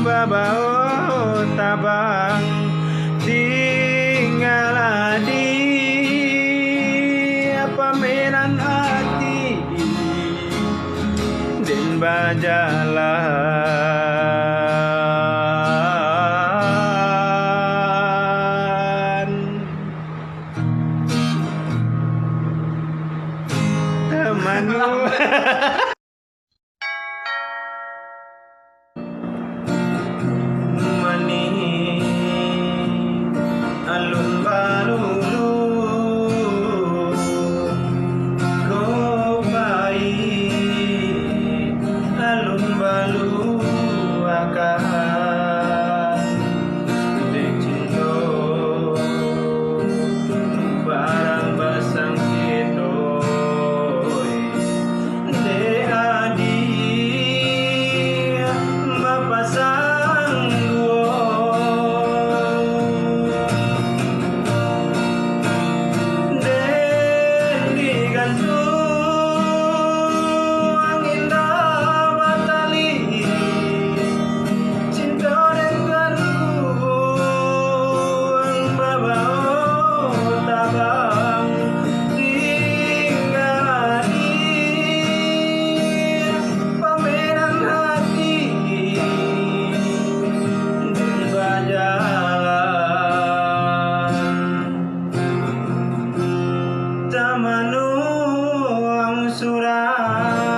babao tabang tinggal di pameran hati dan bajalan temanku. Alun balulu kopai alun balu akan decindo barang basang kitoi de adi mapasang Tamanu ang surah